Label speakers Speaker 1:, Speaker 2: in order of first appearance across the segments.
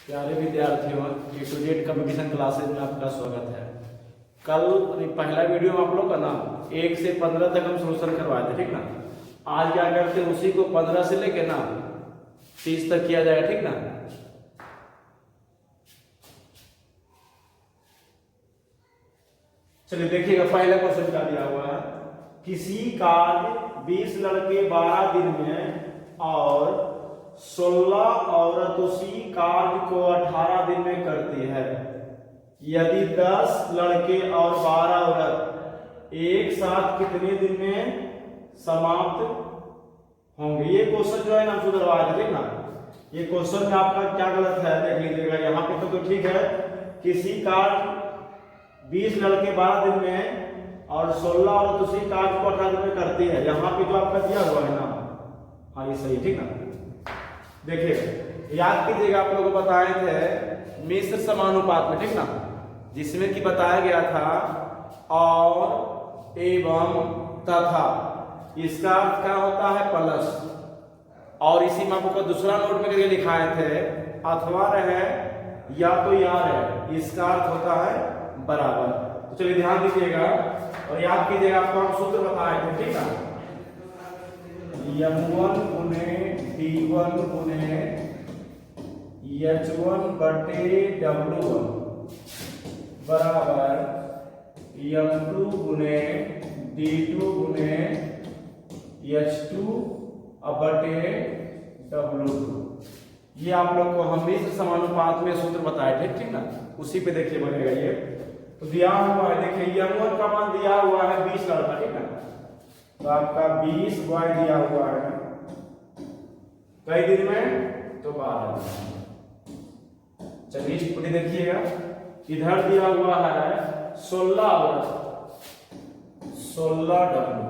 Speaker 1: प्यारे विद्यार्थियों, ए to Z communication classes में आपका स्वागत है। कल पहला वीडियो में आप लोग का ना 1 से 15 तक हम सोल्यूशन करवाए थे, ठीक ना। आज क्या करते हैं, उसी को 15 से लेके ना 30 तक किया जाएगा, ठीक ना। चलिए देखिएगा, पहला क्वेश्चन क्या दिया हुआ है। किसी कार्य 20 लड़के 12 दिन में और 16 औरत उसी कार्य को 18 दिन में करती है। यदि 10 लड़के और 12 औरत एक साथ कितने दिन में समाप्त होंगे। ये क्वेश्चन जो है ना सुधरवाया था, ठीक ना। ये क्वेश्चन में आपका क्या गलत है देख लीजिएगा। यहाँ पे तो ठीक है, किसी कार्य 20 लड़के 12 दिन में और 16 औरत उसी कार्य को 18 दिन में करती है। यहाँ पे जो आपका दिया हुआ है ना, हाँ ये सही, ठीक ना। देखिए याद कीजिएगा, आप लोगों को बताए थे मिश्र समानुपात में, ठीक ना, जिसमें कि बताया गया था और एवं तथा। इसका अर्थ क्या होता है, प्लस। और इसी में आपको दूसरा नोट में करके दिखाए थे, अथवा रहे या तो या रहे, इसका अर्थ होता है बराबर। तो चलिए ध्यान दीजिएगा और याद कीजिएगा, आपको हम सूत्र बताए थे, ठीक है। M1 गुने D1 गुने H1 बटे W1 बराबर M2 गुने D2 गुने H2 बटे W2। ये आप लोग को हम मिश्र समानुपात में सूत्र बताए थे, ठीक ना। उसी पे देखिए बनेगा ये। तो दिया हुआ है, देखिए M1 का मान दिया हुआ है 20 लड़का, ठीक ना। तो आपका 20 बॉय दिया हुआ है कई दिन में, तो 12 दिन। चलिए स्टूडी देखिएगा, इधर दिया हुआ है 16 औरत 16 W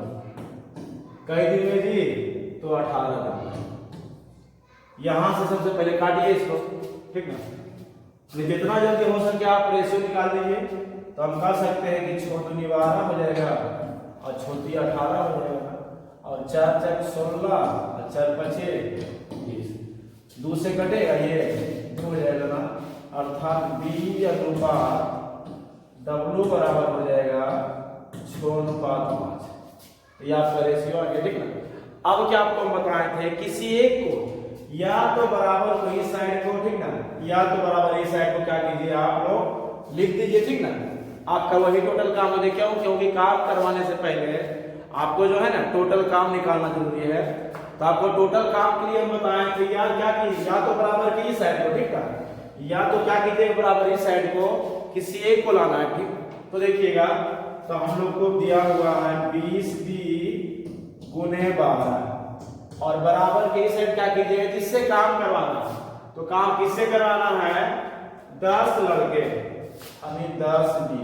Speaker 1: कई दिन में जी, तो 18 दिन। यहां से सबसे पहले काटिए इसको, ठीक ना। जितना जल्दी हो सके आप रेशियो निकाल लीजिए। तो हम कह सकते हैं कि छोटी 12 हो जाएगा और छोटी 18 हो जाएगा, और 4 चक 16 और 4 पचे 20। 2 से कटेगा ये 2 हो जाएगा ना, अर्थात B अनुपात W बराबर हो जाएगा 6:5। ये आपका रेशियो आ गया, ठीक ना। अब क्या आपको हम बताए थे, किसी एक को या तो बराबर को इस साइड को, ठीक ना, या तो बराबर इस साइड को क्या कीजिए, आप लोग लिख दीजिए, ठीक ना। आपका वही टोटल काम है। क्यों? क्योंकि काम करवाने से पहले आपको जो है ना टोटल काम निकालना जरूरी है। तो आपको टोटल काम के लिए हम बताए थे, यार क्या कीजिए, या तो बराबर की इस साइड को, ठीक है, या तो क्या कीजिए बराबर इस साइड को किसी एक को लाना है, ठीक। तो देखिएगा, तो हम लोग को दिया हुआ है 20B गुने 12 और बराबर के इस साइड क्या कीजिएगा, जिससे काम करवाना। तो काम किससे करवाना है, 10 लड़के यानी 10B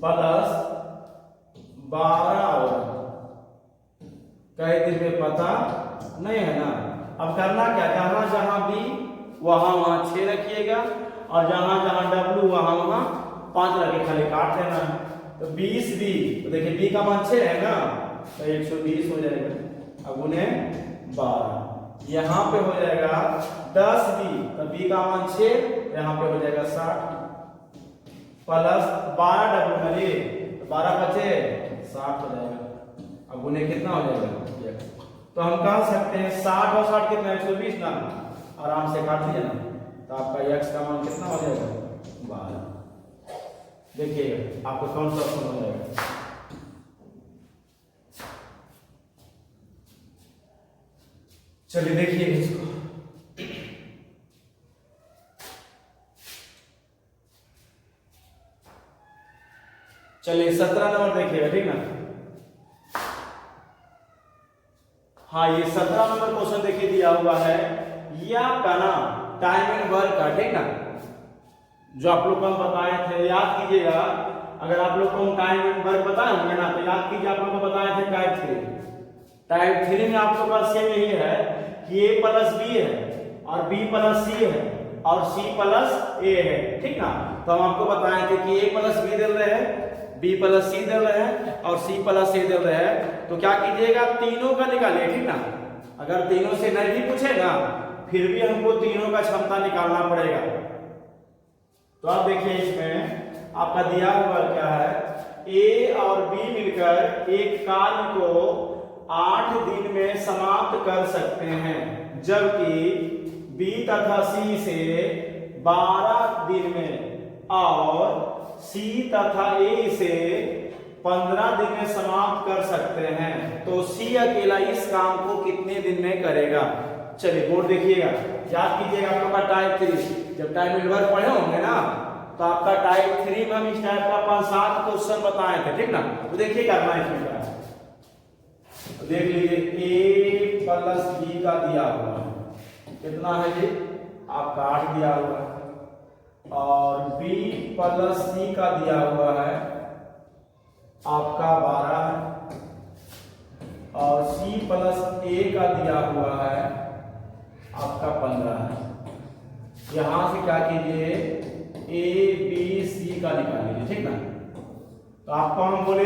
Speaker 1: प्लस 12 औरत कई दिन में पता नहीं है ना। अब करना क्या, जहां जहां B वहां 6 रखिएगा और जहां जहां W वहां 5 रखे, खाली काट देना है। तो 20B, तो देखिए B का मान 6 है ना, तो 120 हो जाएगा। अब उन्हें 12 यहाँ पे हो जाएगा 10B, तो B का मान 6, यहाँ पे हो जाएगा 60 प्लस 12 W में लिए, तो 12 बचे 60 हो जाएगा। अब उन्हें कितना हो जाएगा, तो हम कह सकते हैं 60 और 60 कितना, 120 ना, आराम से काट लीजिए ना। तो आपका x का मान कितना हो जाएगा, 12। देखिए आपको कौन सा ऑप्शन हो जाएगा। चलिए देखिए इसको, चलिए 17 नंबर देखिएगा, ठीक ना। हाँ ये 17 नंबर क्वेश्चन देखिए दिया हुआ है, या का ना टाइम एंड वर्क का, ठीक ना। जो आप लोग को हम बताए थे, याद कीजिएगा। अगर आप लोग को हम टाइम एंड वर्क बताए होंगे ना, तो याद कीजिए, आप लोग को बताए थे टाइप 3। टाइप 3 में आप लोग का सेम यही है कि A प्लस B है और B प्लस C है और C प्लस A है, ठीक ना। तो हम आपको बताए थे कि A प्लस B दे रहे हैं, B प्लस C दे रहे हैं और C प्लस A दे रहे हैं। तो क्या कीजिएगा, तीनों का निकालिए, ठीक ना। अगर तीनों से नहीं भी पूछे ना, फिर भी हमको तीनों का क्षमता निकालना पड़ेगा। तो आप देखिए इसमें आपका दिया हुआ क्या है, ए और बी मिलकर एक कार्य को 8 दिन में समाप्त कर सकते हैं, जबकि बी तथा सी से 12 दिन में और सी तथा ए से 15 दिन में समाप्त कर सकते हैं। तो सी अकेला इस काम को कितने दिन में करेगा? चलिए बोर्ड देखिएगा, याद कीजिएगा आपका टाइप 3 जब टाइम एंड वर्क पढ़े होंगे ना, तो आपका टाइप 3 में हम इस टाइप का 5-7 क्वेश्चन बताए थे, ठीक ना। तो देखिए करना है इसमें, तो देख लीजिए ए प्लस बी का दिया हुआ है, कितना है जी आपका 8 दिया हुआ है, और बी प्लस सी का दिया हुआ है आपका 12 है, और सी प्लस ए का दिया हुआ है आपका 15 है। यहां से क्या कीजिए, ए बी सी का निकाल लीजिए, ठीक ना। तो आपको हम बोले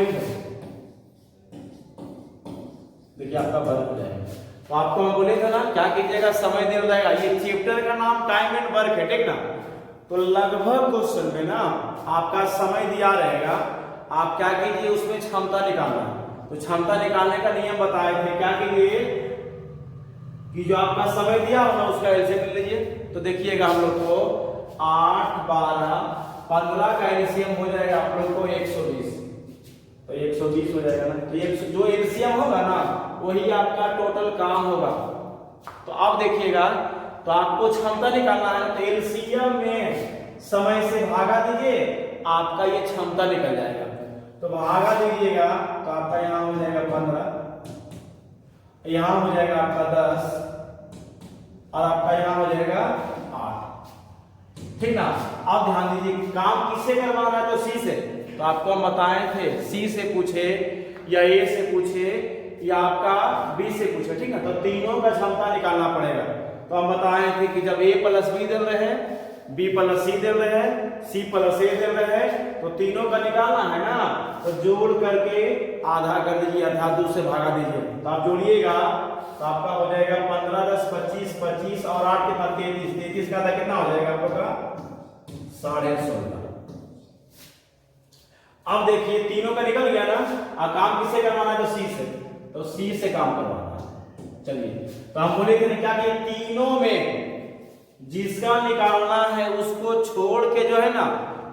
Speaker 1: देखिए आपका वर्क हो जाएगा, तो आपको हम बोले थे ना क्या कीजिएगा, समय दे जाएगा। ये चैप्टर का नाम टाइम एंड वर्क है, ठीक ना। तो लगभग क्वेश्चन में ना आपका समय दिया रहेगा, आप क्या कीजिए उसमें क्षमता निकालना। तो क्षमता निकालने का नियम बताए थे, क्या कीजिए कि जो आपका समय दिया होगा उसका एलसीएम ले लीजिए। तो देखिएगा हम लोग को 8, 12, 15 का एलसीएम हो जाएगा आप लोग को 120, तो 120 हो जाएगा ना। तो जो एलसीएम होगा ना वही आपका टोटल काम होगा। तो अब देखिएगा, तो आपको क्षमता निकालना है, तो एलसीएम में समय से भागा दीजिए, आपका ये क्षमता निकल जाएगा। तो भागा दीजिएगा तो आपका यहाँ हो जाएगा 15, यहाँ हो जाएगा आपका 10, और आपका यहाँ हो जाएगा 8, ठीक ना। अब ध्यान दीजिए काम किससे करवाना है, तो सी से। तो आपको हम बताए थे सी से पूछे या ए से पूछे या आपका बी से पूछे, ठीक है। तो तीनों का क्षमता निकालना पड़ेगा। तो हम बताए थे कि जब ए प्लस बी दे रहे हैं, बी प्लस सी दे रहे हैं, सी प्लस ए दे रहे हैं, तो तीनों का निकालना है ना। तो जोड़ करके आधा कर दीजिए अर्थात 2 से भागा दीजिए। तो आप जोड़िएगा तो आपका हो जाएगा 15, 10, 25, 25 और 8 कितना 33, 33 का कितना हो जाएगा आप लोग का 16.5। अब देखिए तीनों का निकल गया ना। अब काम किससे करवाना है, तो सी से। तो सी से काम करवाना है। चलिए तो हम बोले थे क्या कि तीनों में जिसका निकालना है उसको छोड़ के जो है ना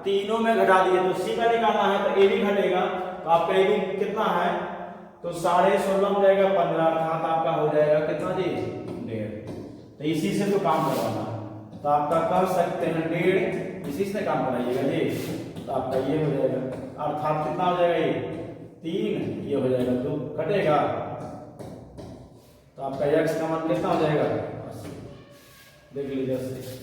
Speaker 1: तीनों में घटा दिए। तो सी का निकालना है तो ए भी घटेगा, तो आपका ए भी कितना है, तो 16.5 हो जाएगा 15, अर्थात आपका हो जाएगा कितना जी 1.5। तो इसी से तो काम करवाना है, तो आपका कर सकते हैं 1.5, इसी से काम कराइएगा जी। तो आपका ये हो जाएगा, अर्थात कितना हो जाएगा, ये 3, ये हो जाएगा 2, कटेगा। तो आपका x का मान कितना हो जाएगा, देख लीजिए 80।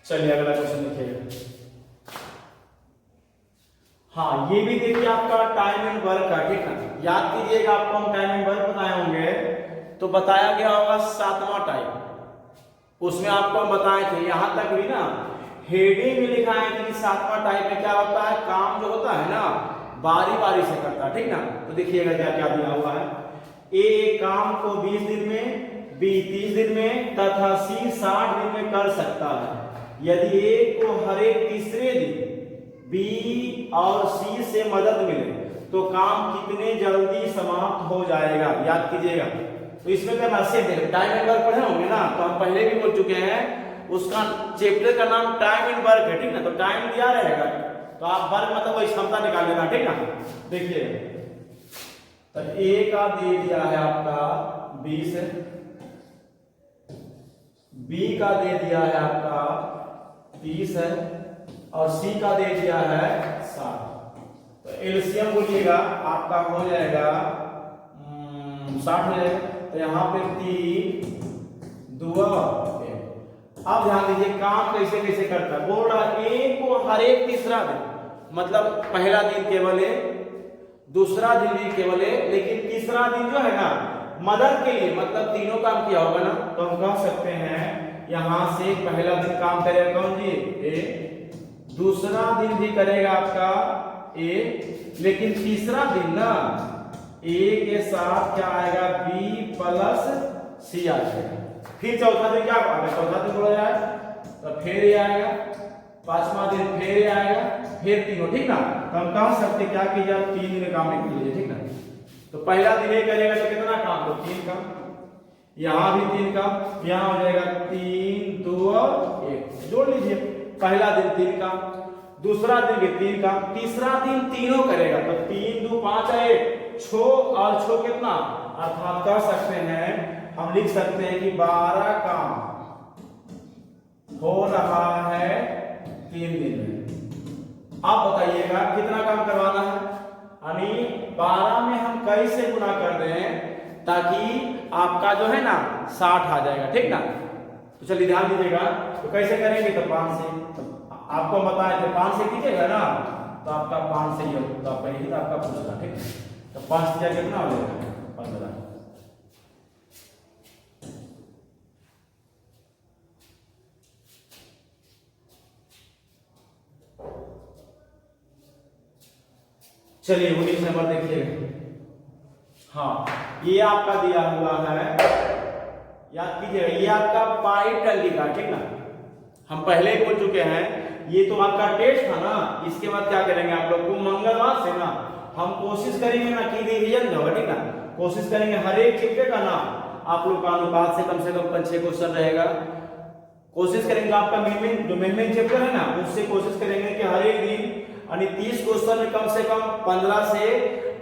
Speaker 1: चलिए अगला क्वेश्चन लिखिएगा। हाँ ये भी देखिए आपका टाइम एंड वर्क का, ठीक है। याद कीजिएगा आपको हम टाइम एंड वर्क बताए होंगे, तो बताया गया होगा 7वां टाइप। उसमें आपको हम बताए थे, यहां तक भी ना हेडिंग में लिखा है कि 7वां टाइप में क्या होता है, काम जो होता है ना बारी बारी से करता है, ठीक ना। तो देखिएगा क्या क्या दिया हुआ है, ए काम को 20 दिन में, बी 30 दिन में तथा सी 60 दिन में कर सकता है। यदि ए को हर एक तीसरे दिन बी और सी से मदद मिले तो काम कितने जल्दी समाप्त हो जाएगा, याद कीजिएगा। तो इसमें क्या मैसेज है, टाइम एंड वर्क पढ़े होंगे ना, तो हम पहले भी बोल चुके हैं, उसका चैप्टर का नाम टाइम एंड वर्क है, ठीक ना। तो टाइम दिया रहेगा तो आप वर्क मतलब वही क्षमता निकाल लेना, ठीक ना। देखिए तो ए का दे दिया है आपका 20, बी का दे दिया है आपका 30 है, और सी का दे दिया है 60। तो एलसीएम बोलिएगा आपका हो जाएगा 60 हो जाएगा। तो यहाँ पे 3 2 अब ध्यान दीजिए काम कैसे कैसे करता है। बोल रहा ए को हर एक तीसरा दिन, मतलब पहला दिन केवल है, दूसरा दिन भी केवल है, लेकिन तीसरा दिन जो है ना मदद के लिए, मतलब तीनों काम किया होगा ना, तो हम कह सकते हैं यहां से पहला दिन काम करेगा कौन जी, ए, दूसरा दिन भी करेगा आपका ए, लेकिन तीसरा दिन ना ए के साथ क्या आएगा, बी प्लस सी आ जाएगा। फिर चौथा दिन क्या आएगा, चौथा दिन बोला जाए तो फिर ये आएगा, पांचवा दिन फिर ये आएगा, फिर तीनों, ठीक ना। तो हम कह सकते क्या कीजिए, आप 3 दिन में काम निकल लीजिए, ठीक ना। तो पहला दिन ये करेगा तो कितना काम, तो 3 काम, यहाँ भी 3 काम, यहाँ हो जाएगा 3 2 और 1, जोड़ लीजिए। पहला दिन 3 काम, दूसरा दिन भी 3 काम, तीसरा दिन तीनों करेगा तो 3 2 5 1 6 और 6 कितना, अर्थात कह सकते हैं, हम लिख सकते हैं कि 12 काम हो रहा है 3 दिन में। अब बताइएगा कितना काम करवाना है, यानी 12 में हम कैसे गुना कर दें ताकि आपका जो है ना 60 आ जाएगा, ठीक ना। तो चलिए ध्यान दीजिएगा, तो कैसे करेंगे, तो 5 से, तो आपको बताया थे 5 से कीजिएगा ना, तो आपका 5 से ही, तो आपका यही था आपका पूछना, ठीक है। तो 5 से कितना हो जाएगा, 15। चलिए 19 नंबर देखिएगा। हाँ, ये आपका दिया हुआ है, याद कीजिएगा, ये आपका पाइप टंकी का, ठीक ना। हम पहले ही बोल चुके हैं, ये तो आपका टेस्ट था ना। इसके बाद क्या करेंगे आप लोग को, मंगलवार से ना हम कोशिश करेंगे ना कि रिवीजन जो है, ठीक ना, कोशिश करेंगे हर एक चैप्टर का ना आप लोग का अनुपात से कम 5-6 क्वेश्चन रहेगा। कोशिश करेंगे आपका मेन चैप्टर है ना, उससे कोशिश करेंगे कि हर एक दिन यानी 30 क्वेश्चन में कम से कम 15 से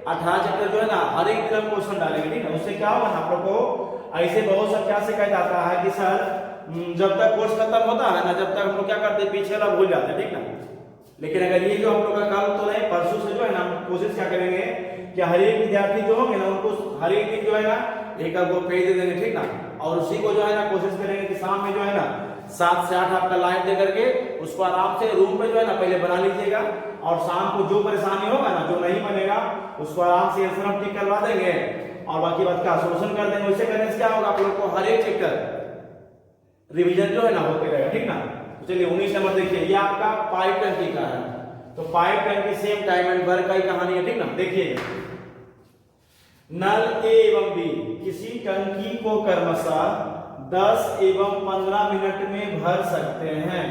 Speaker 1: 18 चैप्टर जो है ना हर एक दिन क्वेश्चन डालेंगे, ठीक है। उससे क्या होगा ना, आप लोग को ऐसे बहुत सा क्या से कहा जाता है कि सर जब तक कोर्स खत्म होता है ना, जब तक हम लोग क्या करते हैं, पीछे वाला भूल जाते हैं, ठीक ना। लेकिन अगर ये जो हम लोग का कल तो नहीं, परसों से जो है ना कोशिश क्या करेंगे कि हर एक विद्यार्थी जो होंगे ना उनको हर एक दिन जो है ना एक वो पेज दे देंगे, ठीक ना। और उसी को जो है ना कोशिश करेंगे कि शाम में जो है ना 7 से 8 आपका लाइव दे करके उसको आराम से रूम पे जो है ना पहले बना लीजिएगा, और शाम को जो परेशानी होगा ना, जो नहीं बनेगा उसको आराम से आंसर हम टिक करवा देंगे और बाकी बात का सोल्यूशन कर देंगे। वैसे करने से क्या होगा, आप लोग को हर एक चैप्टर रिवीजन जो है ना होते रहेगा, ठीक ना। तो चलिए 19 नंबर देखिए, ये आपका पाइप टंकी का है। तो पाइप टंकी सेम टाइम एंड वर्क की कहानी है, ठीक ना। देखिए, नल ए एवं बी किसी टंकी को क्रमशः 10 एवं 15 मिनट में भर सकते हैं,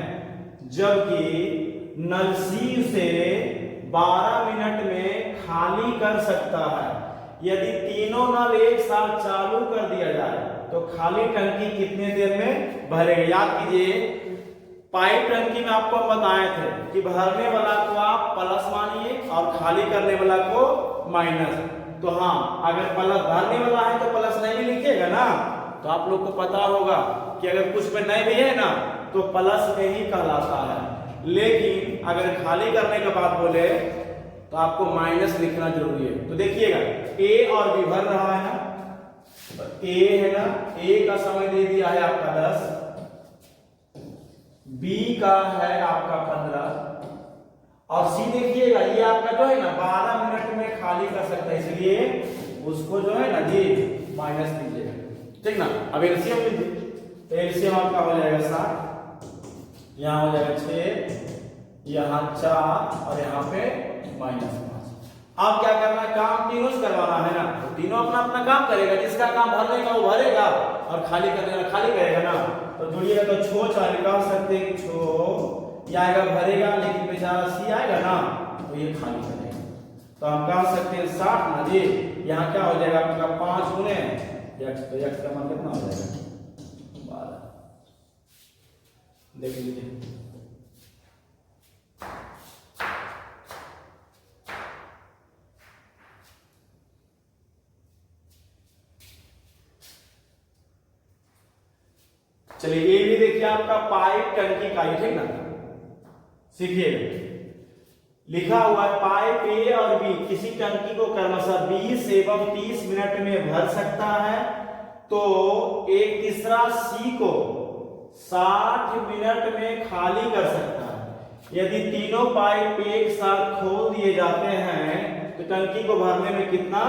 Speaker 1: जबकि नल सी से 12 मिनट में खाली कर सकता है। यदि तीनों नल एक साथ चालू कर दिया जाए तो खाली टंकी कितने देर में भरेगा। याद कीजिए, पाइप टंकी में आपको हम बताए थे कि भरने वाला को आप प्लस मानिए और खाली करने वाला को माइनस। तो हाँ, अगर प्लस भरने वाला है तो प्लस नहीं भी लिखिएगा ना, तो आप लोग को पता होगा कि अगर कुछ पे नहीं भी है ना तो प्लस में ही कहलाता है। लेकिन अगर खाली करने के बाद बोले तो आपको माइनस लिखना जरूरी है। तो देखिएगा, ए और बी भर रहा है ना, तो ए है ना, ए का समय दे दिया है आपका 10, बी का है आपका 15 और सी देखिएगा ये आपका जो है ना 12 मिनट में खाली कर सकता है, इसलिए उसको जो है ना जी माइनस कीजिएगा, ठीक ना। अब एलसीएम लीजिए, तो एलसीएम आपका हो जाएगा 60, यहाँ हो जाएगा 6, यहाँ 4 और यहाँ पे -5। अब क्या करना है, काम तीनों से करवाना है ना, तो तीनों अपना अपना काम करेगा। जिसका काम भरने का वो भरेगा और खाली करने का खाली करेगा ना। तो जोड़िएगा तो छो 4 कह सकते हैं कि छो ये आएगा भरेगा, लेकिन बेचारा सी आएगा ना तो ये खाली करेगा। तो हम कह सकते हैं 60 ना जी, यहाँ क्या हो जाएगा आपका 5 गुने x, तो x का मान कितना हो जाएगा 12। देख लीजिए, चलिए ये भी देखिए आपका पाइप टंकी का ही, ठीक ना। सीखिएगा, लिखा हुआ है पाइप ए और बी किसी टंकी को क्रमशः 20 एवं 30 मिनट में भर सकता है, तो एक तीसरा सी को 60 मिनट में खाली कर सकता है। यदि तीनों पाइप एक साथ खोल दिए जाते हैं तो टंकी को भरने में कितना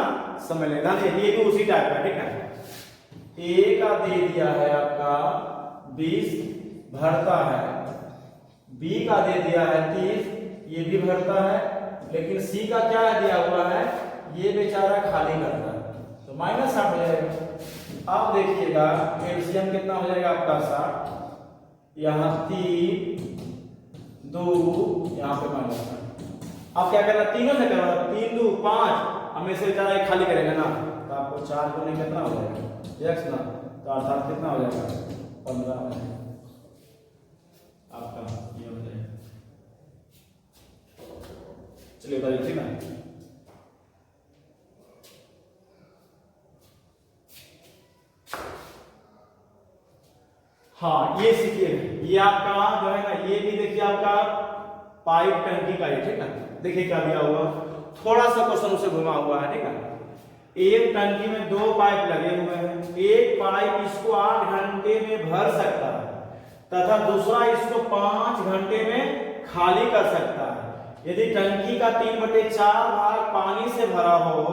Speaker 1: समय लेगा। ये भी उसी टाइप का, ठीक है। ए का दे दिया है आपका 20 भरता है बी का दे दिया है 30, ये भी भरता है, लेकिन सी का क्या दिया हुआ है, ये बेचारा खाली करता है, तो -60 हो जाएगा। अब देखिएगा एलसीएम कितना हो जाएगा आपका 60, यहाँ 3 2, यहाँ पे -60। अब क्या करना, तीनों से करना, 3 2 5, हमें से बेचारा एक खाली करेगा ना, तो आपको 4 गुने कितना हो जाएगा x ना, तो अर्थात कितना हो जाएगा 15 हो जाएगा आपका, ये हो जाएगा। चलिए बताइए ठीक है। हाँ ये सीखिए, ये आपका जो है ना, ये भी देखिए आपका पाइप टंकी का है, ठीक है। देखिए क्या दिया हुआ, थोड़ा सा क्वेश्चन उसे घुमा हुआ है, ठीक है। एक टंकी में 2 पाइप लगे हुए हैं, एक पाइप इसको 8 घंटे में भर सकता है तथा दूसरा इसको 5 घंटे में खाली कर सकता है। यदि टंकी का 3/4 भाग पानी से भरा हो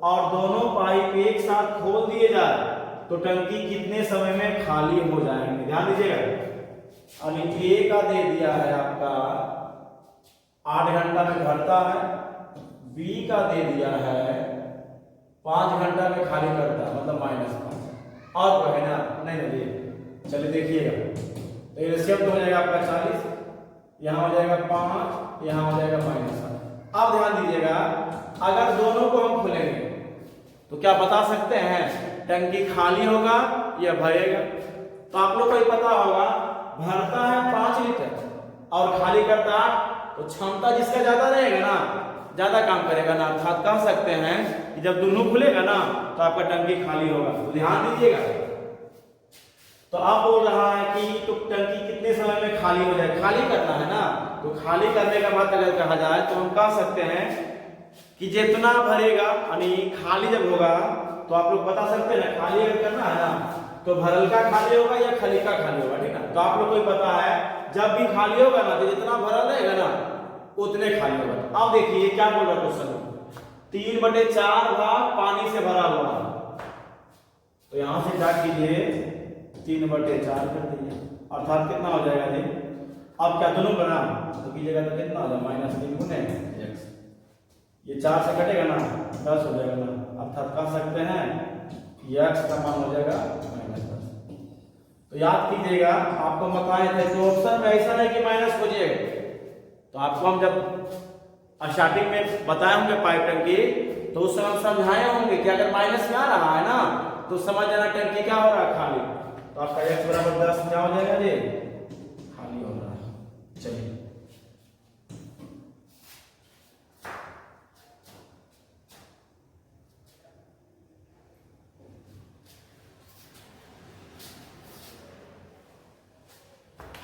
Speaker 1: और दोनों पाइप एक साथ खोल दिए जाए तो टंकी कितने समय में खाली हो जाएंगे, ध्यान दीजिएगा। अभी ए का दे दिया है आपका 8 घंटा में भरता है, बी का दे दिया है 5 घंटा में खाली करता है, मतलब -5, और वो है ना नहीं नहीं। चलिए देखिएगा, तो एलसीएम तो हो जाएगा आपका 40, यहाँ हो जाएगा 5, यहाँ हो जाएगा -7। अब ध्यान दीजिएगा, अगर दोनों को हम खोलेंगे तो क्या बता सकते हैं टंकी खाली होगा या भरेगा। तो आप लोग को ये पता होगा, भरता है 5 लीटर और खाली करता है, तो क्षमता जिसका ज्यादा रहेगा ना, ज्यादा काम करेगा ना, अर्थात कह सकते हैं कि जब दोनों खुलेगा ना तो आपका टंकी खाली होगा। तो ध्यान दीजिएगा, तो आप बोल रहा है कि तो टंकी कितने समय में खाली हो जाए, खाली करना है ना, तो खाली करने का बात अगर कहा जाए तो हम कह सकते हैं कि जितना भरेगा, यानी खाली जब होगा तो आप लोग बता सकते हैं ना, खाली अगर करना है ना तो भरल का खाली होगा या खाली का खाली होगा, ठीक है। तो आप लोग को पता है जब भी खाली होगा ना तो जितना भरल रहेगा ना उतने खाली होगा। अब देखिए क्या बोल रहा है क्वेश्चन, 3/4 भाग पानी से भरा हुआ है, तो यहां से क्या कीजिए 3/4 कर दीजिए, अर्थात कितना हो जाएगा जी। अब क्या दोनों बना तो कीजिएगा तो कितना हो जाएगा -3 गुने x, ये 4 से कटेगा ना 10 हो जाएगा ना, अर्थात कह सकते हैं कि x का मान हो जाएगा -10। तो याद कीजिएगा, आपको बताए थे तो ऑप्शन में ऐसा नहीं कि माइनस खोजिएगा, तो आपको हम जब स्टार्टिंग में बताए होंगे पाइप टंकी तो उस समय समझाए होंगे कि अगर माइनस में आ रहा है ना तो समझ जाना टंकी क्या हो रहा है, खाली। तो आपका x बराबर 10 क्या हो जाएगा जी, खाली हो रहा है। चलिए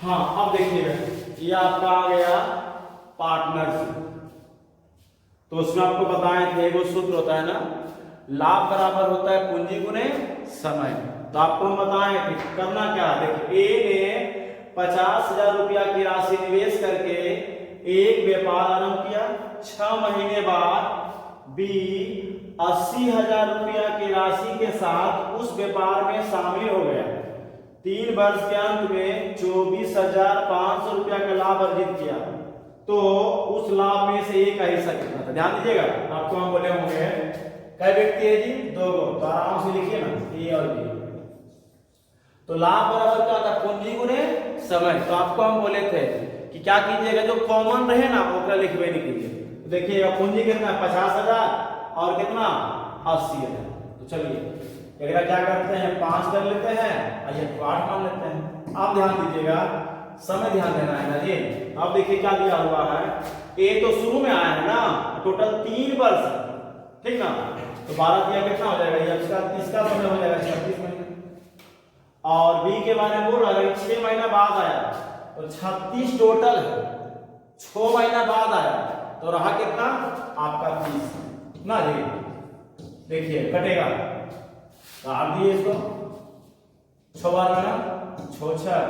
Speaker 1: हाँ, अब देखिएगा ये आपका आ गया पार्टनरशिप, तो उसमें आपको बताए थे वो सूत्र होता है ना, लाभ बराबर होता है पूंजी गुने समय। तो आपको हम बताए थे करना क्या, देखिए ए ने 50,000 रुपया की राशि निवेश करके एक व्यापार आरंभ किया, 6 महीने बाद बी 80,000 रुपया की राशि के साथ उस व्यापार में शामिल हो गया, 3 वर्ष के अंत में 24,500 रुपया का लाभ अर्जित किया, तो उस लाभ में से एक हिस्सा कितना था, ध्यान दीजिएगा। आपको हम बोले होंगे कई व्यक्ति है जी, 2 गो, तो आराम से लिखिए ना ए और बी। तो लाभ बराबर क्या था, पूंजी गुने समय। तो आपको हम बोले थे कि क्या कीजिएगा, जो कॉमन रहे ना वो लिखवे नहीं कीजिए। तो देखिएगा पूंजी कितना 50,000 और कितना 80,000। तो चलिए एक क्या करते हैं 5 कर लेते हैं और ये 8 मान लेते हैं। आप ध्यान दीजिएगा, समय ध्यान देना है ना जी। अब देखिए क्या दिया हुआ है, ए तो शुरू में आया है ना, टोटल 3 वर्ष, ठीक ना, तो 12 दिया कितना हो जाएगा, इसका समय हो जाएगा 36 महीने। और बी के बारे में बोल रहा है 6 महीना बाद आया तो 36 टोटल है, 6 महीना बाद आया तो रहा कितना आपका 30 ना जी। देखिए कटेगा, काट दिए इसको, 6 बार में ना 6 6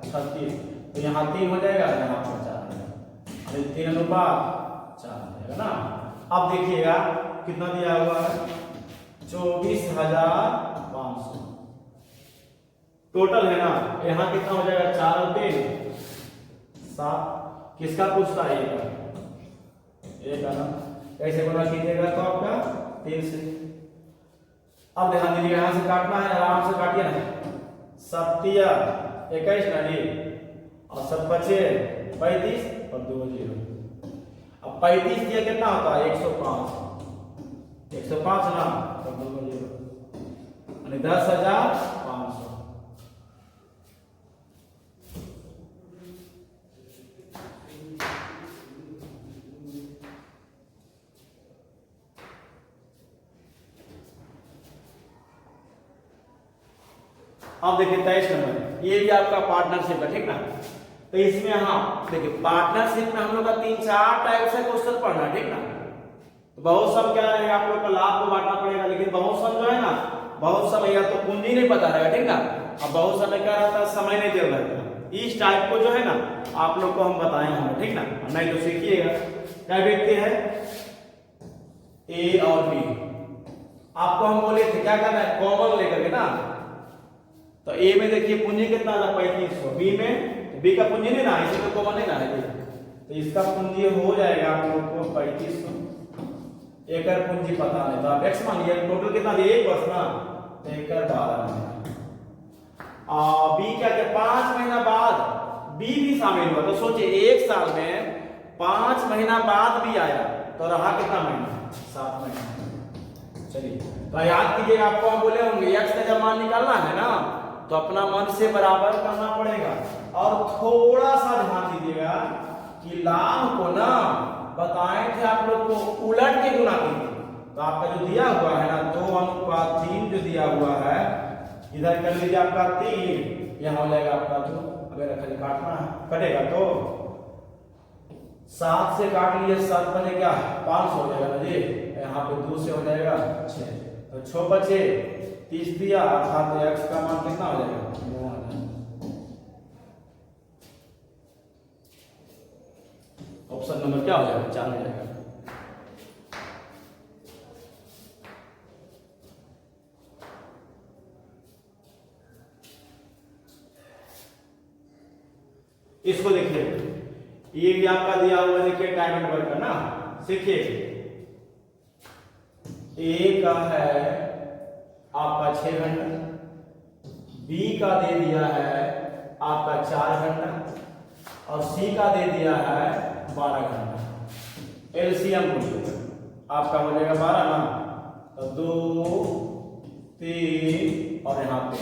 Speaker 1: 36, तो यहाँ 3 हो जाएगा, यहाँ पर 4 हो जाएगा, 3 अनुपात 4 हो जाएगा ना। अब देखिएगा कितना दिया हुआ है 24,500 टोटल है ना, यहाँ कितना हो जाएगा 4 और 3 7 किसका पूछता है? ए का ना। कैसे गुना कीजिएगा तो आपका 3 से। अब ध्यान दीजिए यहां से काटना है, आराम से काटिए ना। 7 21 ना जी, और 7 बचे 35 और 2 0। अब 35 दिया कितना होता है? 105। 105 ना, और 2 0 यानी 10,500। अब देखिए 23 नंबर, ये भी आपका पार्टनरशिप है, ठीक ना। तो इसमें हाँ देखिए पार्टनरशिप में हम लोग का 3-4 टाइप से क्वेश्चन पढ़ना, ठीक ना। तो बहुत सब क्या रहेगा, आप लोग को लाभ को बांटना पड़ेगा, लेकिन बहुत सब जो है ना, बहुत समय या तो पूंजी नहीं पता रहेगा, ठीक ना। अब बहुत समय क्या रहता है, समय नहीं दे रहता। इस टाइप को जो है ना आप लोग को हम बताए होंगे, ठीक ना। नहीं तो सीखिएगा। क्या देखते हैं, ए और बी। आपको हम बोले थे क्या करना है, कॉमन लेकर के ना। तो ए में देखिए पूंजी कितना था 3500, बी में बी का पूंजी नहीं ना, इसी को कॉमन नहीं ना है, तो इसका पूंजी हो जाएगा आप लोग को 3500। एक पूंजी पता नहीं तो आप एक्स मान लिया। टोटल कितना दिया, 1 वर्ष ना, तो 12 महीना। बी क्या क्या 5 महीना बाद बी भी शामिल हुआ, तो सोचिए 1 साल में 5 महीना बाद भी आया, तो रहा कितना महीना, 7 महीना। चलिए तो याद कीजिए, आपको हम बोले होंगे एक्स का जब मान निकालना है ना, तो अपना मन से बराबर करना पड़ेगा। और थोड़ा सा ध्यान दीजिएगा कि लाभ को ना बताए थे आप लोग को उलट के गुना कीजिए। तो आपका जो दिया हुआ है ना 2:3 जो दिया हुआ है, इधर कर लीजिए आपका 3, यहाँ हो जाएगा आपका 2। अगर खाली काटना है, कटेगा तो 7 से काट लीजिए, 7 बने क्या 500 हो जाएगा ना जी। यहाँ पे 2 से हो जाएगा 6, तो 6 बचे 30 दिया, अर्थात एक्स का मान कितना हो जाएगा 9,000। ऑप्शन नंबर क्या हो जाएगा, 4 हो जाएगा। इसको देखिए, ये भी आपका दिया हुआ है, देखिए डायमंड वर्क का ना। देखिए ए का है आपका 6 घंटा, बी का दे दिया है आपका 4 घंटा, और सी का दे दिया है 12 घंटा। एलसीएम आपका हो जाएगा 12 ना, तो 2 3 और यहाँ पे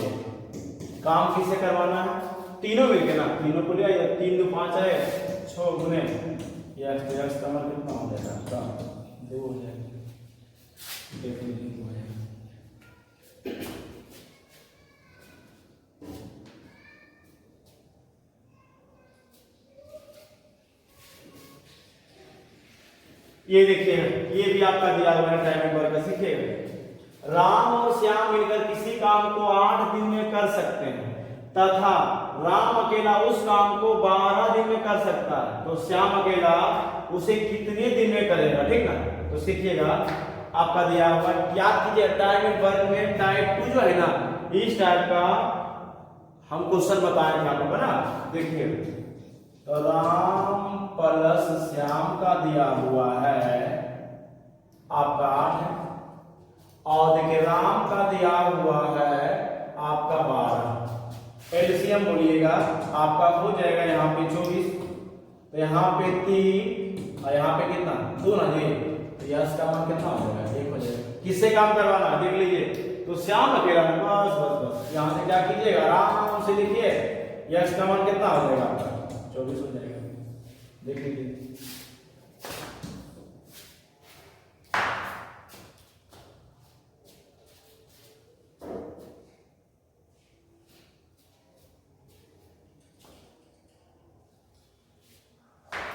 Speaker 1: काम किसे करवाना है, तीनों मिलके ना, तीनों को लिया, 3 2 5 है, 6 गुने एक्स का मान कितना हो जाएगा आपका 2 हो जाएगा। देख लीजिए ये देखिए, ये भी आपका दिया हुआ है डायमंड वर्क का। सीखिए, राम और श्याम मिलकर किसी काम को 8 दिन में कर सकते हैं तथा राम अकेला उस काम को 12 दिन में कर सकता है, तो श्याम अकेला उसे कितने दिन में करेगा, ठीक ना। तो सीखिएगा, आपका दिया हुआ याद कीजिए, डायमंड वर्क में टाइप 2 जो है ना, इस टाइप का हम क्वेश्चन बताए थे आपको ना। देखिए तो राम प्लस श्याम का दिया हुआ है आपका 8, और देखिए राम का दिया हुआ है आपका 12। एलसीएम बोलिएगा आपका हो जाएगा यहाँ पे 24, तो यहाँ पे 3 और यहाँ पे कितना 2 ना जी, तो यश का मान कितना हो जाएगा 1 हो जाएगा। किससे काम करवाना है देख लीजिए, तो श्याम अकेला में बस बस बस यहाँ से क्या कीजिएगा, आराम से लिखिए, यश का मान कितना हो जाएगा आपका 24 हो जाएगा। देख लीजिए,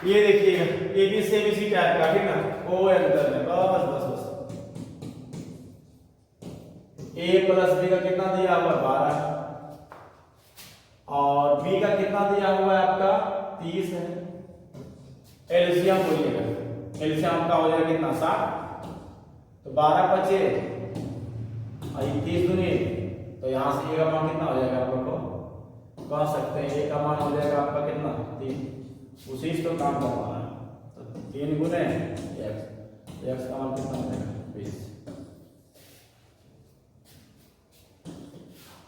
Speaker 1: ये देखिए ये भी सेम इसी टाइप का, ठीक ना। ओ अंतर है, बस बस बस। ए प्लस बी का कितना दिया हुआ 12, और बी का कितना दिया हुआ है आपका 30 है। एलसीएम बोलिएगा, एलसीएम का हो जाएगा कितना 60, तो 12 बचे और 30 दूनी, तो यहां से ए का मान कितना हो जाएगा आप लोग को कह सकते हैं, ए का मान हो जाएगा आपका कितना 3, उसी से तो काम करवाना है। तो 3 गुने x का मान कितना हो जाएगा 20।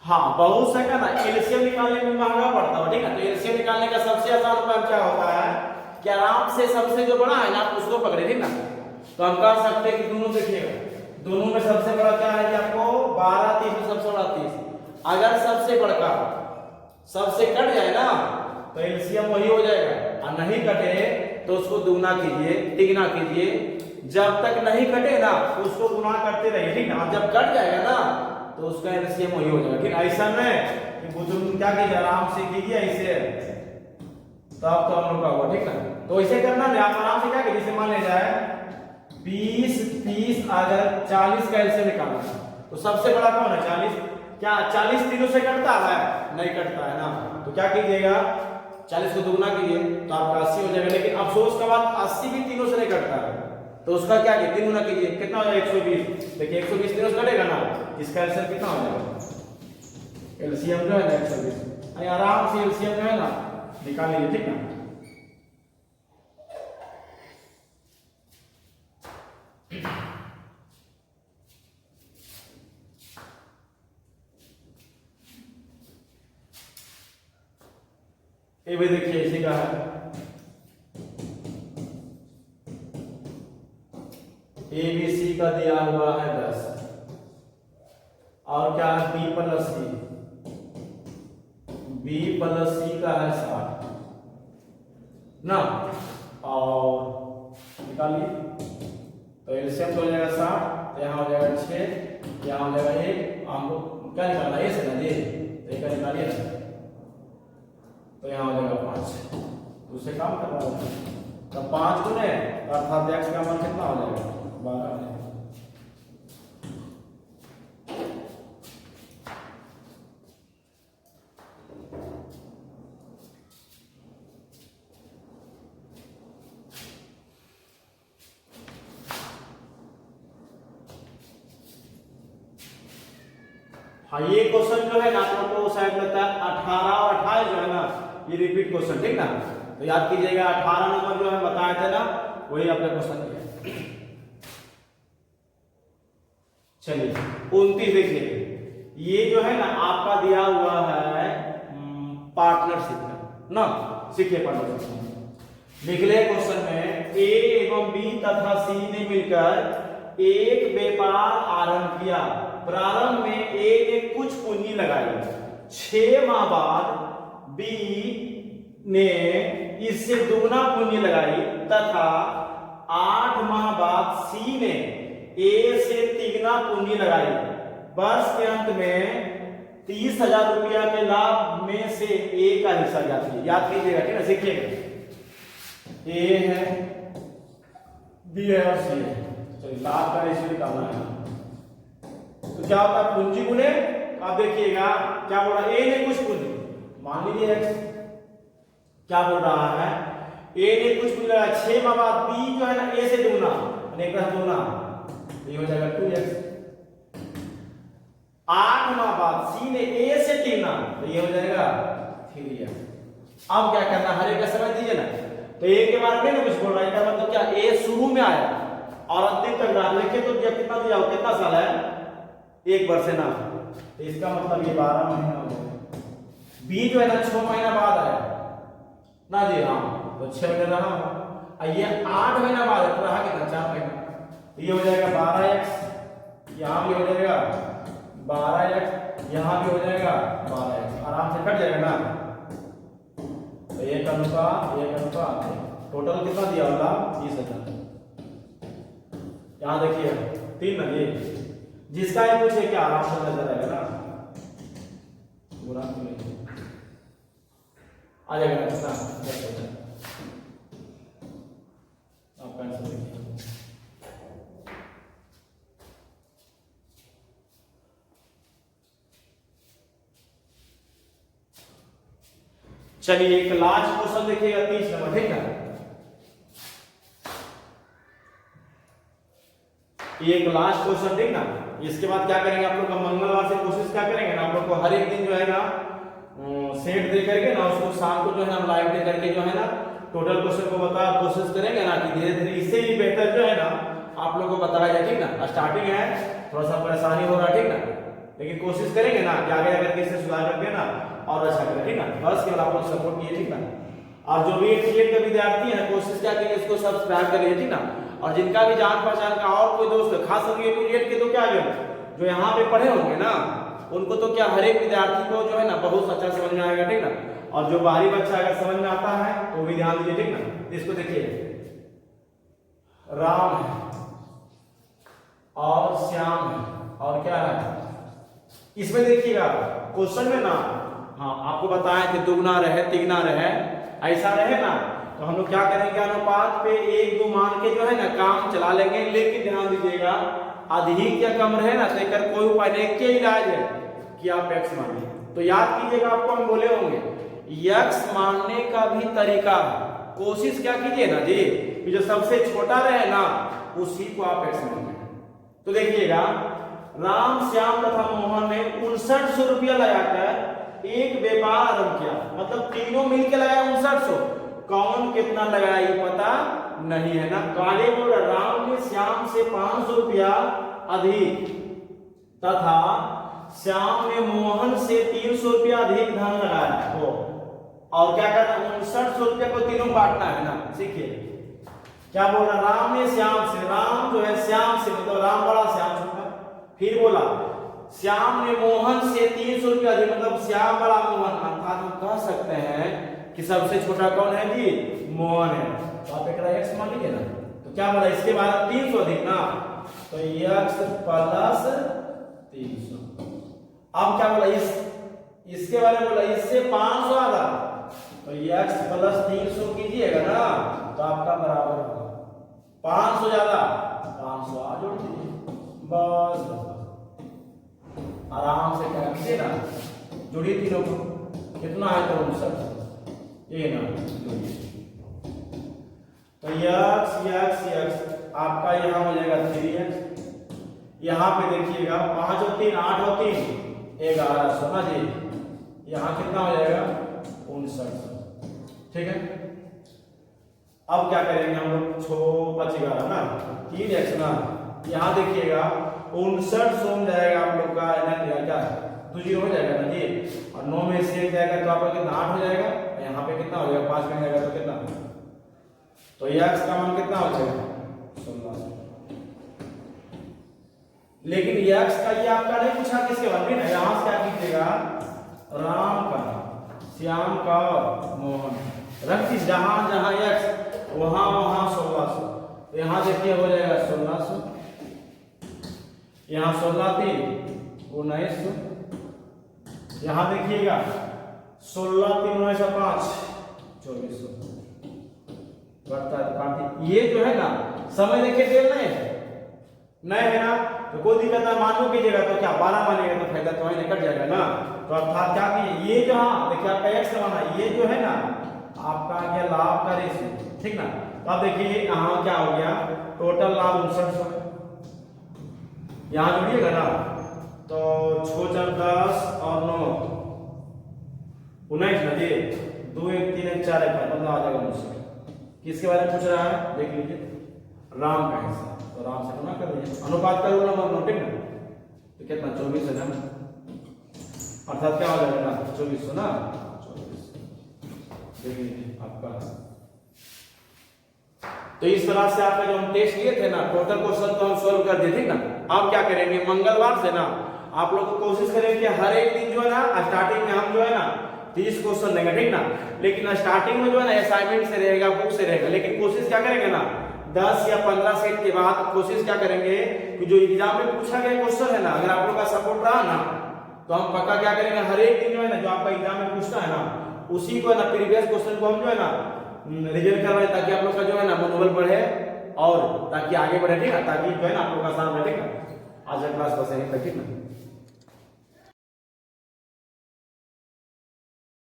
Speaker 1: हाँ बहुत सा का ना एलसीएम निकालने में महंगा पड़ता है, ठीक है। तो एलसीएम निकालने का सबसे आसान उपाय क्या होता है कि आराम से सबसे जो बड़ा है ना आप उसको पकड़े, ठीक ना। तो हम कह सकते हैं कि दोनों देखिएगा, दोनों में सबसे बड़ा क्या है कि आपको 12 30 में सबसे बड़ा 30। अगर सबसे बड़का सबसे कट जाए ना तो एलसीएम वही हो जाएगा, और नहीं कटे तो उसको दुगना कीजिए, तिगुना कीजिए। जब तक नहीं कटे ना उसको गुना करते रहिए, ठीक ना। जब कट जाएगा ना तो उसका एलसीएम वही हो जाएगा, ठीक। ऐसा नहीं कि बुजुर्ग क्या कीजिए आराम से कीजिए ऐसे, तब तो हम लोग का होगा, ठीक है। तो ऐसे करना नहीं, आप आराम से क्या कीजिए, जैसे मान ले जाए 20 30 अगर 40 का एलसीएम निकालना तो सबसे बड़ा कौन है 40। क्या 40 तीनों से कटता है? नहीं कटता है ना। तो क्या कीजिएगा 40 को दुगना कीजिए तो आपका 80 हो जाएगा। लेकिन अफसोस का बात 80 भी तीनों से नहीं कटता है, तो उसका क्या कीजिए 3 गुना कीजिए, कितना हो जाएगा 120। देखिए 120 तीनों से कटेगा ना, इसका एलसीएम कितना हो जाएगा, एलसीएम जो है ना 120। आराम से एलसीएम जो है ना निकाल लीजिए, ठीक ना। ये भी देखिए इसी का है, ABC का दिया हुआ है 10 और क्या है B प्लस C का है 60 ना। और निकालिए तो एलसीएम हो जाएगा 60, तो यहाँ हो जाएगा 6, यहाँ हो जाएगा 1। आपको क्या निकालना है से ना जी, तो एक निकालिए ना, तो यहाँ हो जाएगा 5। दूसरे काम करना होगा तो 5 गुने अर्थात x का मान कितना हो जाएगा 12। हाँ ये क्वेश्चन जो है ना आप लोग को शायद लगता है 18 और 28 जो है ना ये रिपीट क्वेश्चन, ठीक ना। तो याद कीजिएगा 18 नंबर जो है बताए थे ना वही आपका क्वेश्चन है। चलिए 29 देखिए, ये जो है ना आपका दिया हुआ है पार्टनरशिप का ना। सीखिए पार्टनरशिप लिख ले क्वेश्चन में, ए एवं बी तथा सी ने मिलकर एक व्यापार आरंभ किया। प्रारंभ में ए ने कुछ पूंजी लगाई, 6 माह बाद बी ने इससे दुगना पूंजी लगाई तथा 8 माह बाद सी ने ए से तिगुना पूंजी लगाई। वर्ष के अंत में 30,000 रुपया के लाभ में से ए का हिस्सा याद कीजिएगा, ठीक है। सीखिएगा ए है बी है और सी है, चलिए लाभ का रेशियो निकालना है। तो क्या होता है पूंजी गुने, आप देखिएगा क्या बोल रहा है, ए ने कुछ पूंजी, मान लीजिए x क्या बोल रहा है, ए ने कुछ पूंजी लगाया 6 माह बाद बी जो है ना ए से दुगना दुगना, ये हो जाएगा 2x। 8 माह बाद सी ने ए से तिगुना, तो ये हो जाएगा 3x। अब क्या करना, हर एक का समझ दीजिए ना। तो ए के बारे में कुछ बोल रहा है, मतलब क्या ए शुरू में आया और अंतिम तक रहा। देखिए तो जब कितना दिया हो, कितना साल है 1 वर्ष है ना, तो इसका मतलब ये 12 महीना हो जाएगा। बी जो है ना 6 महीना बाद आया ना जी, हाँ तो 6 महीने रहा, और ये 8 महीना बाद रहा कितना 4 महीना, तो ये हो जाएगा 12x, यहाँ भी हो जाएगा 12x, यहाँ भी हो जाएगा 12x, आराम से कट जाएगा ना। तो एक अनुपात टोटल कितना दिया होगा 30,000। यहाँ देखिए 3 ना ये, जिसका ये पूछे क्या आराम से नजर आएगा ना, आ जाएगा कितना 10,000। आपका आंसर देखिए। चलिए एक लास्ट क्वेश्चन देखिएगा 30 नंबर, ठीक है। ये एक लास्ट क्वेश्चन, ठीक ना। इसके बाद क्या करेंगे आप लोग का मंगलवार से कोशिश क्या करेंगे ना, आप लोग को हर एक दिन जो है ना सेट दे करके ना उसको शाम को जो है ना लाइव दे करके जो है ना टोटल क्वेश्चन को बता कोशिश करेंगे ना कि धीरे धीरे इससे भी बेहतर जो है ना आप लोगों को बताया जाए, ठीक ना। स्टार्टिंग है, थोड़ा सा परेशानी हो रहा है, ठीक ना, लेकिन कोशिश करेंगे ना कि आगे जाकर के इससे सुधार करके ना और अच्छा करें, ठीक ना। बस केवल आप लोग सपोर्ट कीजिए, ठीक ना। और जो भी एट के विद्यार्थी हैं कोशिश क्या करिए इसको सब्सक्राइब कर लीजिए, ठीक ना। और जिनका भी जान पहचान का और कोई दोस्त खास करके एट के तो क्या जो यहाँ पे पढ़े होंगे ना उनको तो क्या हर एक विद्यार्थी को जो है ना बहुत अच्छा समझ में आएगा, ठीक ना। और जो बाहरी बच्चा अगर समझ में आता है तो भी ध्यान दीजिए, ठीक ना। इसको देखिए, राम है और श्याम है और क्या है, इसमें देखिएगा क्वेश्चन में ना हाँ आपको बताया कि दुगना रहे तिगना रहे, ऐसा रहे ना तो हम लोग क्या करेंगे, अनुपात पे 1-2 मान के जो है ना काम चला लेंगे। लेकिन ध्यान दीजिएगा अधिक या कम रहे ना तो एक कोई उपाय नहीं, क्या इलाज है कि आप x मानिए। तो याद कीजिएगा आपको हम बोले होंगे x मानने का भी तरीका है। कोशिश क्या कीजिए ना जी कि जो सबसे छोटा रहे ना उसी को आप x मानिए। तो देखिएगा राम श्याम तथा मोहन ने 5900 रुपया लगाकर एक व्यापार आरंभ किया, मतलब तीनों मिलकर लगाया 5900। कौन कितना लगाया ये पता नहीं है ना। काले बोल राम ने श्याम से 500 रुपया अधिक तथा श्याम ने मोहन से 300 रुपया अधिक धन लगाया हो, और क्या करना 5900 रुपया को तीनों बांटना है ना। सीखिए क्या बोल रहा, राम ने श्याम से, राम जो है श्याम से मतलब राम बड़ा श्याम छोटा। फिर बोला श्याम ने मोहन से 300 रुपया अधिक, मतलब श्याम बड़ा मोहन। अर्थात हम कह सकते हैं कि सबसे छोटा कौन है जी, मोहन है। तो आप एक x मान लीजिए ना। तो क्या बोला इसके बाद 300 अधिक ना, तो x प्लस 300। अब क्या बोला इसके बारे में बोला इससे 500 आधा, तो x प्लस 300 कीजिएगा ना तो आपका बराबर होगा 500 ज्यादा 500 आ जोड़ दीजिए, बस आराम से क्या कीजिए ना जोड़िए तीनों को, कितना है तो 59 ये ना जोड़िए। तो x आपका यहाँ हो जाएगा 3x, यहाँ पे देखिएगा 5 और 3 8 और 3 11 समझ जी, यहाँ कितना हो जाएगा 59। ठीक है, अब क्या करेंगे हम लोग 6 5 11 ना 3x ना, यहाँ देखिएगा 59 में जाएगा आप लोग का क्या तो 0 हो जाएगा ना जी, और 9 में से 1 जाएगा तो आपका कितना 8 हो जाएगा, यहाँ पे कितना हो जाएगा 5 में जाएगा तो कितना, तो x का मान कितना हो जाएगा 16। लेकिन x का ये आपका नहीं पूछा किसके बारे में, यहाँ से क्या कीजिएगा राम का श्याम का मोहन रख दी, जहां जहां x वहां वहां 1600। तो यहाँ देखिए हो जाएगा 1600, यहाँ 16 3 1900, यहाँ देखिएगा 16 3 19 5 2400 काफी। ये जो है ना समय देखिए तेल नहीं है ना, तो कोई दिक्कत ना मान लो कीजिएगा तो क्या 12 मानेगा तो फायदा तो वही निकल जाएगा ना। तो अर्थात क्या कि ये जो हाँ देखिए आपका x माना ये जो है ना आपका आ गया लाभ का रेशियो, ठीक ना। तो अब देखिए यहाँ क्या हो गया टोटल लाभ 5900, यहाँ जोड़िएगा ना तो 6 4 10 और 9 19 ना जी, 2 1 3 1 4 1 मतलब आ जाएगा 59। किसके बारे में पूछ रहा है देख लीजिए, राम का हिस्सा, तो राम से गुना कर दीजिए, अनुपात का रूल नंबर नोटिंग ना, तो कितना 24 है ना, अर्थात क्या हो जाएगा ना 2400 ना 24 देख लीजिए आपका। तो इस तरह से आपका जो हम टेस्ट लिए थे ना टोटल क्वेश्चन तो हम सॉल्व कर दिए, ठीक ना। अब क्या करेंगे मंगलवार से ना आप लोग को कोशिश करेंगे हर एक दिन जो है ना स्टार्टिंग में हम जो है ना 30 क्वेश्चन देंगे, ठीक ना। लेकिन स्टार्टिंग में जो है ना असाइनमेंट से रहेगा बुक से रहेगा, लेकिन कोशिश क्या करेंगे ना 10 या 15 सेट के बाद कोशिश क्या करेंगे कि जो एग्जाम में पूछा गया क्वेश्चन है ना अगर आप लोग का सपोर्ट रहा ना तो हम पक्का क्या करेंगे हर एक दिन जो है ना जो आपका एग्जाम में पूछना है ना उसी को ना प्रीवियस क्वेश्चन को हम जो है ना रिजल्ट कर रहे हैं, ताकि आप लोग का जो है ना मनोबल बढ़े और ताकि आगे बढ़े, ठीक है, ताकि जो है ना आप लोग का आसान रहे, ठीक है। आज क्लास बस यहीं तक, ठीक ना।